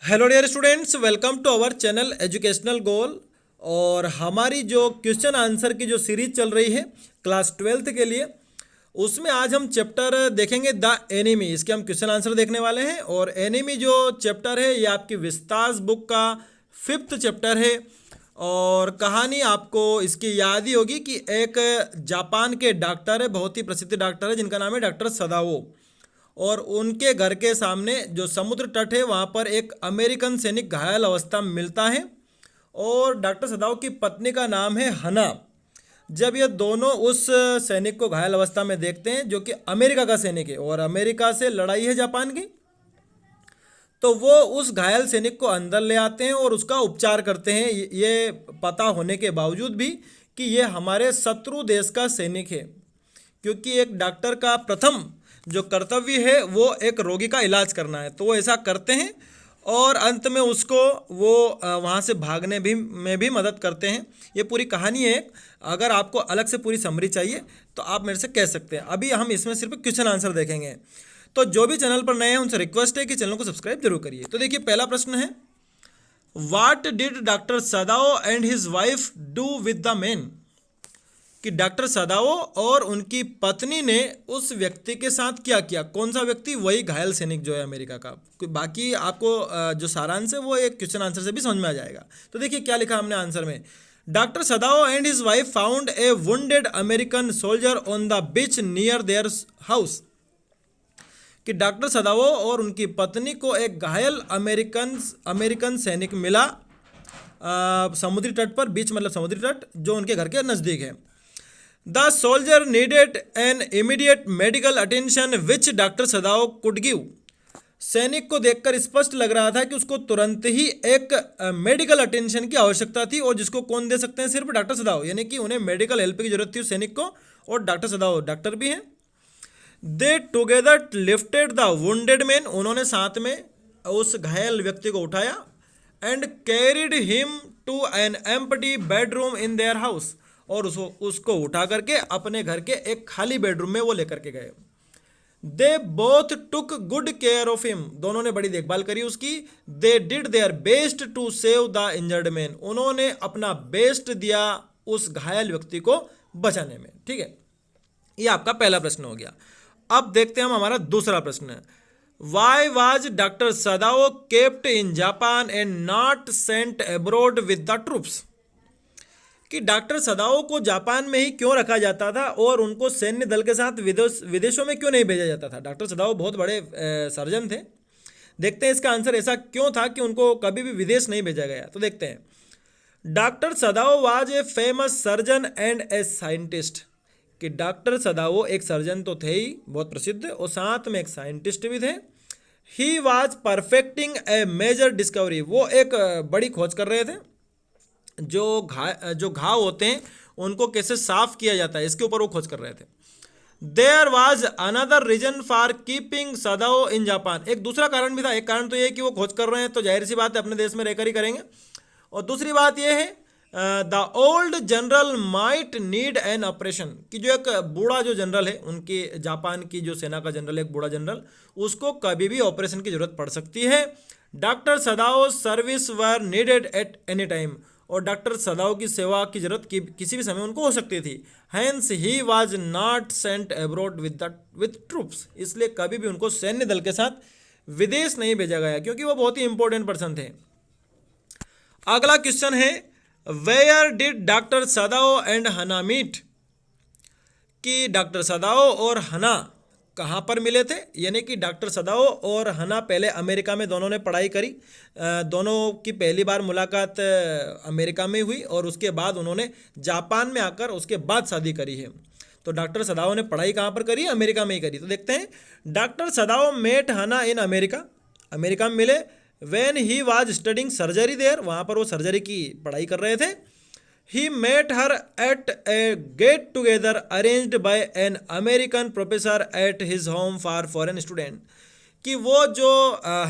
Hello dear students, welcome to our channel educational goal. और हमारी जो क्वेश्चन आंसर की जो सीरीज चल रही है क्लास 12th के लिए, उसमें आज हम चैप्टर देखेंगे द एनिमी। इसके हम क्वेश्चन आंसर देखने वाले हैं। और एनिमी जो चैप्टर है ये आपकी विस्तास बुक का 5th चैप्टर है। और कहानी आपको इसकी याद ही होगी कि एक जापान के डॉक्टर है, बहुत ही प्रसिद्ध डॉक्टर है जिनका नाम है डॉक्टर सदाओ। और उनके घर के सामने जो समुद्र तट है वहाँ पर एक अमेरिकन सैनिक घायल अवस्था में मिलता है और डॉक्टर सदाओ की पत्नी का नाम है हना। जब ये दोनों उस सैनिक को घायल अवस्था में देखते हैं जो कि अमेरिका का सैनिक है और अमेरिका से लड़ाई है जापान की, तो वो उस घायल सैनिक को अंदर ले आते हैं और उसका उपचार करते हैं, ये पता होने के बावजूद भी कि ये हमारे शत्रु देश का सैनिक है। क्योंकि एक डॉक्टर का प्रथम जो कर्तव्य है वो एक रोगी का इलाज करना है, तो वो ऐसा करते हैं और अंत में उसको वो वहाँ से भागने में भी मदद करते हैं। ये पूरी कहानी है। अगर आपको अलग से पूरी समरी चाहिए तो आप मेरे से कह सकते हैं। अभी हम इसमें सिर्फ क्वेश्चन आंसर देखेंगे। तो जो भी चैनल पर नए हैं उनसे रिक्वेस्ट है कि चैनल को सब्सक्राइब जरूर करिए। तो देखिए, पहला प्रश्न है, what did doctor Sadao and his wife do with the man? कि डॉक्टर सदाओ और उनकी पत्नी ने उस व्यक्ति के साथ क्या किया। कौन सा व्यक्ति? वही घायल सैनिक जो है अमेरिका का। बाकी आपको जो सारांश है वो एक क्वेश्चन आंसर से भी समझ में आ जाएगा। तो देखिए क्या लिखा हमने आंसर में। Doctor Sadao and his wife found a wounded American soldier on the beach near their house. कि डॉक्टर सदाओ और उनकी पत्नी को एक घायल अमेरिकन सैनिक मिला समुद्री तट पर। बीच मतलब समुद्री तट जो उनके घर के नज़दीक है। The soldier needed an immediate medical attention which doctor Sadao could give। सैनिक को देखकर स्पष्ट लग रहा था कि उसको तुरंत ही एक मेडिकल अटेंशन की आवश्यकता थी। और जिसको कौन दे सकते हैं? सिर्फ डॉक्टर सदाओ। यानी कि उन्हें मेडिकल हेल्प की जरूरत थी उस सैनिक को, और डॉक्टर सदाओ डॉक्टर भी हैं। They together lifted the wounded man. उन्होंने साथ में उस घायल व्यक्ति को उठाया and carried him to an empty bedroom in their house. और उसको उठा करके अपने घर के एक खाली बेडरूम में वो लेकर के गए। They both took good care of him. दोनों ने बड़ी देखभाल करी उसकी। They did their best to save the injured man. उन्होंने अपना बेस्ट दिया उस घायल व्यक्ति को बचाने में। ठीक है, ये आपका पहला प्रश्न हो गया। अब देखते हैं हम हमारा दूसरा प्रश्न। Why was doctor Sadao kept in Japan and not sent abroad with the troops? कि डॉक्टर सदाओ को जापान में ही क्यों रखा जाता था और उनको सैन्य दल के साथ विदेशों में क्यों नहीं भेजा जाता था? डॉक्टर सदाओ बहुत बड़े सर्जन थे। देखते हैं इसका आंसर ऐसा क्यों था कि उनको कभी भी विदेश नहीं भेजा गया। तो देखते हैं। Doctor Sadao was a famous surgeon and a scientist. कि डॉक्टर सदाओ एक सर्जन तो थे ही, बहुत प्रसिद्ध, और साथ में एक साइंटिस्ट भी थे। He was perfecting a major discovery. वो एक बड़ी खोज कर रहे थे। जो घाव होते हैं उनको कैसे साफ किया जाता है इसके ऊपर वो खोज कर रहे थे। There was another reason for keeping Sadao in Japan. एक दूसरा कारण भी था। एक कारण तो ये कि वो खोज कर रहे हैं तो जाहिर सी बात है अपने देश में रहकर ही करेंगे। और दूसरी बात ये है, the old general might need an operation. कि जो एक बूढ़ा जो जनरल है उनकी, जापान की जो सेना का जनरल है, एक बूढ़ा जनरल, उसको कभी भी ऑपरेशन की जरूरत पड़ सकती है। Doctor Sadao service were needed at any time. और डॉक्टर सदाओ की सेवा की जरूरत किसी भी समय उनको हो सकती थी। Hence he was not sent abroad with troops. इसलिए कभी भी उनको सैन्य दल के साथ विदेश नहीं भेजा गया क्योंकि वो बहुत ही इंपॉर्टेंट पर्सन थे। अगला क्वेश्चन है, where did doctor Sadao and Hana meet? कि डॉक्टर सदाओ और हना कहाँ पर मिले थे? यानी कि डॉक्टर सदाओ और हना पहले अमेरिका में दोनों ने पढ़ाई करी। दोनों की पहली बार मुलाकात अमेरिका में हुई और उसके बाद उन्होंने जापान में आकर उसके बाद शादी करी है। तो डॉक्टर सदाओ ने पढ़ाई कहाँ पर करी? अमेरिका में ही करी। तो देखते हैं। डॉक्टर सदाओ मेट हना इन अमेरिका। अमेरिका में मिले। When he was studying surgery there. वहाँ पर वो सर्जरी की पढ़ाई कर रहे थे। He met her at a get together arranged by an American professor at his home for foreign student। कि वो जो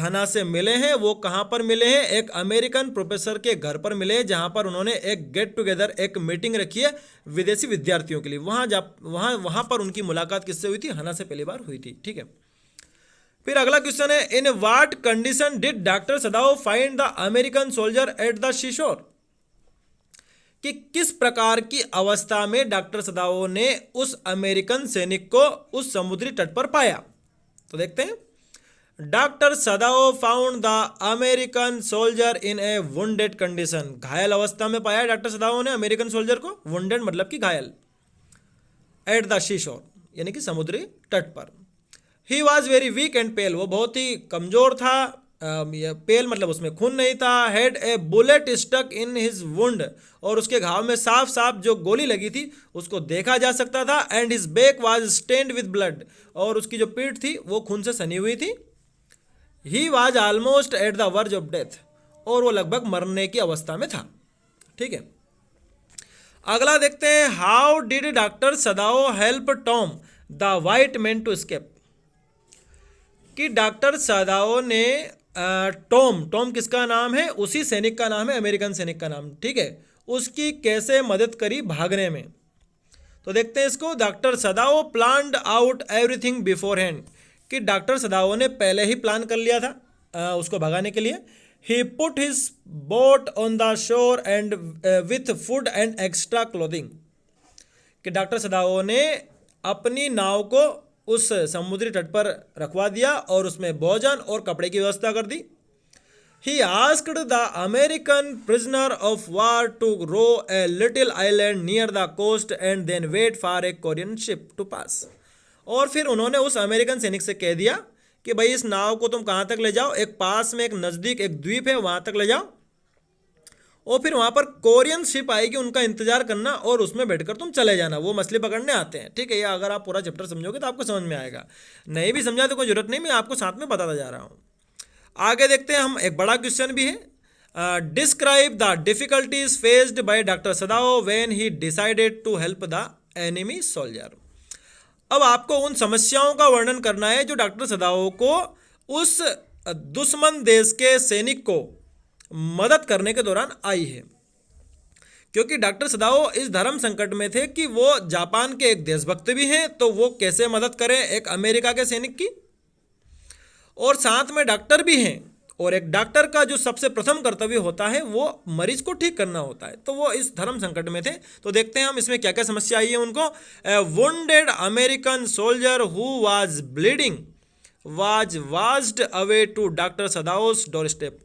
हना से मिले हैं वो कहाँ पर मिले हैं? एक अमेरिकन प्रोफेसर के घर पर मिले जहाँ पर उन्होंने एक गेट टुगेदर, एक मीटिंग रखी है विदेशी विद्यार्थियों के लिए। वहाँ पर उनकी मुलाकात किससे हुई थी? हना से पहली बार हुई थी। ठीक है, फिर अगला क्वेश्चन है, in what condition did doctor Sadao find the American soldier at the seashore, कि किस प्रकार की अवस्था में डॉक्टर सदाओ ने उस अमेरिकन सैनिक को उस समुद्री तट पर पाया। तो देखते हैं, doctor Sadao found the American soldier in A wounded condition, घायल अवस्था में पाया डॉक्टर सदाओ ने अमेरिकन सोल्जर को, वुंडेड मतलब कि घायल, एट द सीशोर यानी कि समुद्री तट पर। He was very weak and pale, वो बहुत ही कमजोर था, पेल मतलब उसमें खून नहीं था। Had a bullet stuck in his wound, और उसके घाव में साफ साफ जो गोली लगी थी उसको देखा जा सकता था। And his back was stained with blood, और उसकी जो पीठ थी वो खून से सनी हुई थी। He was almost at the verge of death, और वो लगभग मरने की अवस्था में था। ठीक है, अगला देखते हैं, how did doctor Sadao help Tom the white man to escape, कि डॉक्टर सदाओ ने टॉम किसका नाम है, उसी सैनिक का नाम है, अमेरिकन सैनिक का नाम, ठीक है, उसकी कैसे मदद करी भागने में। तो देखते हैं इसको, डॉक्टर सदाओ planned out everything before hand, कि डॉक्टर सदाओ ने पहले ही प्लान कर लिया था उसको भगाने के लिए। He put his boat on the shore and with food and extra clothing, कि डॉक्टर सदाओ ने अपनी नाव को उस समुद्री तट पर रखवा दिया और उसमें भोजन और कपड़े की व्यवस्था कर दी। He asked the American prisoner of war to row a little island near the coast and then wait for a Korean ship to pass, और फिर उन्होंने उस अमेरिकन सैनिक से कह दिया कि भाई इस नाव को तुम कहाँ तक ले जाओ, एक पास में एक नज़दीक एक द्वीप है वहाँ तक ले जाओ, और फिर वहाँ पर कोरियन शिप आएगी, उनका इंतजार करना और उसमें बैठकर तुम चले जाना, वो मछली पकड़ने आते हैं। ठीक है, ये अगर आप पूरा चैप्टर समझोगे तो आपको समझ में आएगा, नहीं भी समझा तो कोई जरूरत नहीं, मैं आपको साथ में बताता जा रहा हूँ। आगे देखते हैं हम, एक बड़ा क्वेश्चन भी है, describe the difficulties faced by doctor Sadao when he decided to help the enemy soldier. अब आपको उन समस्याओं का वर्णन करना है जो डॉक्टर सदाओ को उस दुश्मन देश के सैनिक को मदद करने के दौरान आई है, क्योंकि डॉक्टर सदाओ इस धर्म संकट में थे कि वो जापान के एक देशभक्त भी हैं, तो वो कैसे मदद करें एक अमेरिका के सैनिक की, और साथ में डॉक्टर भी हैं, और एक डॉक्टर का जो सबसे प्रथम कर्तव्य होता है वो मरीज को ठीक करना होता है, तो वो इस धर्म संकट में थे। तो देखते हैं हम इसमें क्या क्या समस्या आई है उनको। A wounded American soldier who was bleeding was washed away to doctor Sadao's doorstep,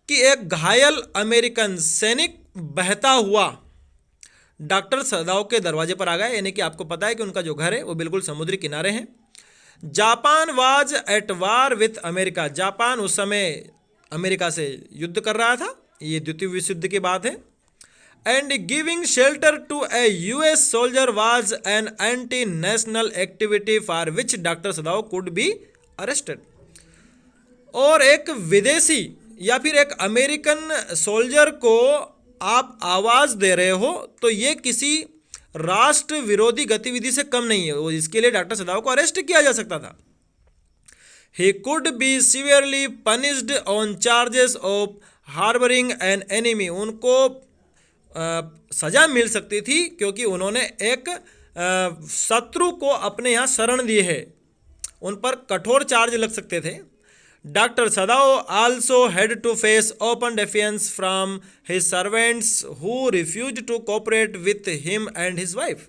कि एक घायल अमेरिकन सैनिक बहता हुआ डॉक्टर सदाओ के दरवाजे पर आ गया, यानी कि आपको पता है कि उनका जो घर है वो बिल्कुल समुद्री किनारे है। Japan was at war with America, Japan उस समय अमेरिका से युद्ध कर रहा था, ये द्वितीय विश्व युद्ध की बात है। And giving shelter to a US soldier was an anti national activity for which doctor Sadao could be arrested, और एक विदेशी या फिर एक अमेरिकन सोल्जर को आप आवाज़ दे रहे हो तो ये किसी राष्ट्र विरोधी गतिविधि से कम नहीं है, वो इसके लिए डॉक्टर सदाओ को अरेस्ट किया जा सकता था। He could be severely punished on charges of harbouring an enemy, उनको सजा मिल सकती थी क्योंकि उन्होंने एक शत्रु को अपने यहाँ शरण दी है, उन पर कठोर चार्ज लग सकते थे। Doctor Sadao also had to face open defiance from his servants who refused to cooperate with him and his wife.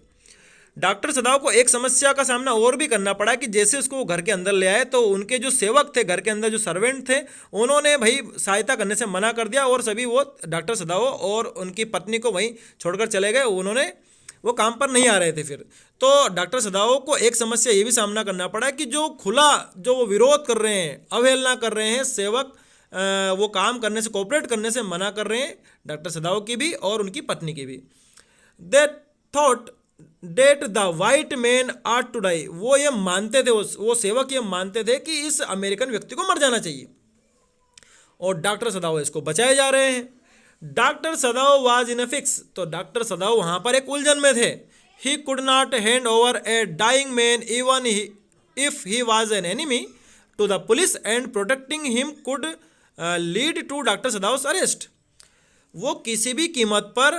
Doctor सदाओ को एक समस्या का सामना और भी करना पड़ा कि जैसे उसको वो घर के अंदर ले आए तो उनके जो सेवक थे, घर के अंदर जो सर्वेंट थे, उन्होंने भाई सहायता करने से मना कर दिया, और सभी वो डॉक्टर सदाओ और उनकी पत्नी को वहीं छोड़कर चले गए, उन्होंने वो काम पर नहीं आ रहे थे फिर। तो डॉक्टर सदाओ को एक समस्या ये भी सामना करना पड़ा कि जो खुला जो वो विरोध कर रहे हैं, अवहेलना कर रहे हैं, सेवक वो काम करने से, कोऑपरेट करने से मना कर रहे हैं, डॉक्टर सदाओ की भी और उनकी पत्नी की भी। They thought that the white man ought to die, वो ये मानते थे, वो सेवक ये मानते थे कि इस अमेरिकन व्यक्ति को मर जाना चाहिए, और डॉक्टर सदाओ इसको बचाए जा रहे हैं। Doctor Sadao was in a fix, तो डॉक्टर सदाओ वहाँ पर एक उलझन में थे। He could not hand over a dying man even if he was an enemy to the police and protecting him could lead to doctor Sadao's arrest, वो किसी भी कीमत पर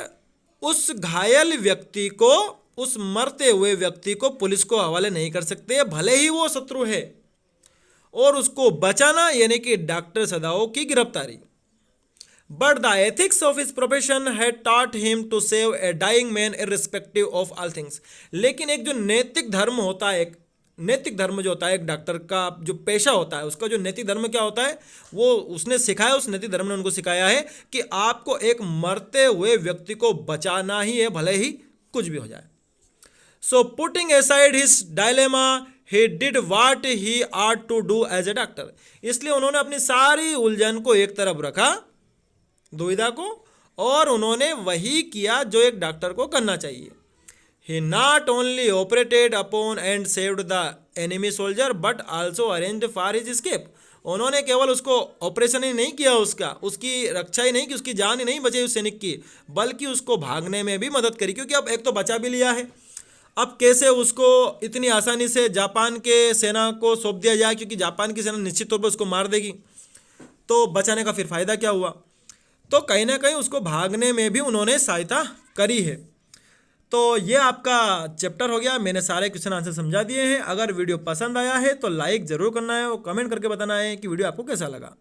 उस घायल व्यक्ति को, उस मरते हुए व्यक्ति को पुलिस को हवाले नहीं कर सकते, भले ही वो शत्रु है, और उसको बचाना यानी कि डॉक्टर सदाओ की गिरफ्तारी। But the ethics of his profession had taught him to save a dying man irrespective of all things. लेकिन एक जो नैतिक धर्म होता है, एक नैतिक धर्म जो होता है, एक डॉक्टर का जो पेशा होता है, उसका जो नैतिक धर्म क्या होता है, वो उसने सिखाया, उस नैतिक धर्म ने उनको सिखाया है कि आपको एक मरते हुए व्यक्ति को बचाना ही है, भले ही कुछ भी हो जाए। So putting aside his dilemma he did what he ought to do as a doctor. इसलिए उन्होंने अपनी सारी उलझन को एक तरफ रखा, दुविधा को, और उन्होंने वही किया जो एक डॉक्टर को करना चाहिए। He not only operated upon and saved the enemy soldier but also arranged for his escape. उन्होंने केवल उसको ऑपरेशन ही नहीं किया, उसकी रक्षा ही नहीं की, उसकी जान ही नहीं बचाई उस सैनिक की, बल्कि उसको भागने में भी मदद करी। क्योंकि अब एक तो बचा भी लिया है, अब कैसे उसको इतनी आसानी से जापान के सेना को सौंप दिया जाए, क्योंकि जापान की सेना निश्चित तौर पर उसको मार देगी, तो बचाने का फिर फायदा क्या हुआ। तो कहीं ना कहीं उसको भागने में भी उन्होंने सहायता करी है। तो ये आपका चैप्टर हो गया, मैंने सारे क्वेश्चन आंसर समझा दिए हैं। अगर वीडियो पसंद आया है तो लाइक ज़रूर करना है और कमेंट करके बताना है कि वीडियो आपको कैसा लगा।